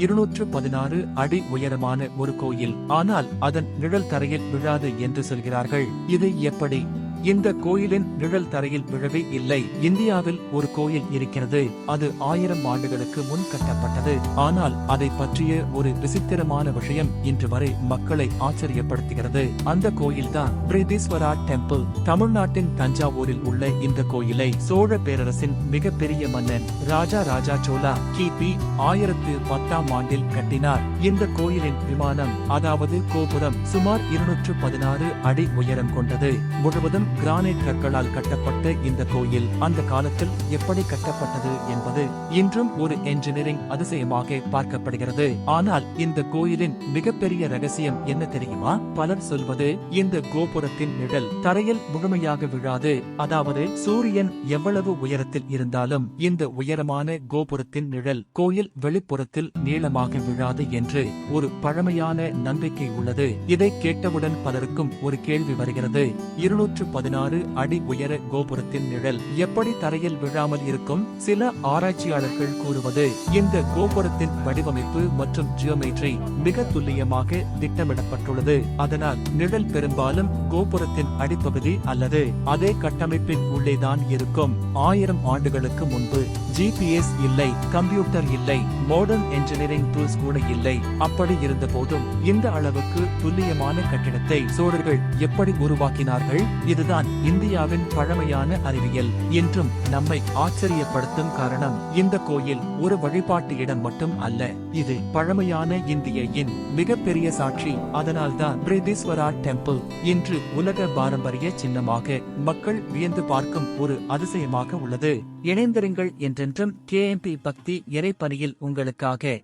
216 அடி உயரமான ஒரு கோயில். ஆனால் அதன் நிழல் தரையில் விழாது என்று சொல்கிறார்கள். இது எப்படி? இந்த கோயிலின் நிழல் தரையில் விழவே இல்லை. இந்தியாவில் ஒரு கோயில் இருக்கிறது. அது 1000 ஆண்டுகளுக்கு முன் கட்டப்பட்டது. ஆனால் அதை பற்றிய ஒரு விசித்திரமான விஷயம் இன்று வரை மக்களை ஆச்சரியப்படுத்துகிறது. அந்த கோயில்தான் பிரீதீஸ்வரா டெம்பிள். தமிழ்நாட்டின் தஞ்சாவூரில் உள்ள இந்த கோயிலை சோழ பேரரசின் மிகப்பெரிய மன்னன் ராஜா சோழா கிபி 1010ஆம் ஆண்டில் கட்டினார். இந்த கோயிலின் விமானம், அதாவது கோபுரம், சுமார் 216 அடி உயரம் கொண்டது. முழுவதும் கிரானைட் கற்களால் கட்டப்பட்ட இந்த கோயில் அந்த காலத்தில் எப்படி கட்டப்பட்டது என்பது இன்றும் ஒரு என்ஜினியரிங் அதிசயமாக பார்க்கப்படுகிறது. ஆனால் இந்த கோயிலின் மிகப்பெரிய ரகசியம் என்ன தெரியுமா? பலர் சொல்வது, இந்த கோபுரத்தின் நிழல் தரையில் முழுமையாக விழாது. அதாவது சூரியன் எவ்வளவு உயரத்தில் இருந்தாலும் இந்த உயரமான கோபுரத்தின் நிழல் கோயில் வெளிப்புறத்தில் நீளமாக விழாது என்று ஒரு பழமையான நம்பிக்கை உள்ளது. இதை கேட்டவுடன் பலருக்கும் ஒரு கேள்வி வருகிறது. 216 அடி உயர கோபுரத்தின் நிழல் எப்படி தரையில் விழாமல் இருக்கும்? சில ஆராய்ச்சியாளர்கள் கூறுவது, இந்த கோபுரத்தின் வடிவமைப்பு மற்றும் ஜியோமெட்ரி மிக துல்லியமாக திட்டமிடப்பட்டுள்ளது. அதனால் நிழல் பெரும்பாலும் கோபுரத்தின் அடிப்பகுதி அல்லது அதே கட்டமைப்பின் உள்ளேதான் இருக்கும். 1000 ஆண்டுகளுக்கு முன்பு GPS இல்லை, கம்ப்யூட்டர் இல்லை, மாடர்ன் என்ஜினியரிங் டூல்ஸ் கூட இல்லை. அப்படி இருந்த போதும் இந்த அளவுக்கு துல்லியமான கட்டிடத்தை சோழர்கள் எப்படி உருவாக்கினார்கள்? இதுதான் இந்தியாவின் பழமையான அறிவியல் என்றும் நம்மை ஆச்சரியப்படுத்தும் காரணம். இந்த கோயில் ஒரு வழிபாட்டு இடம் மட்டும் அல்ல, இது பழமையான இந்தியின் மிகப்பெரிய சாட்சி. அதனால்தான் பிரீதீஸ்வரா டெம்பிள் இன்று உலக பாரம்பரிய சின்னமாக மக்கள் வியந்து பார்க்கும் ஒரு அதிசயமாக உள்ளது. இணைந்திருங்கள் என்றென்றும் KMP பக்தி இறைப்பணியில் உங்களுக்காக.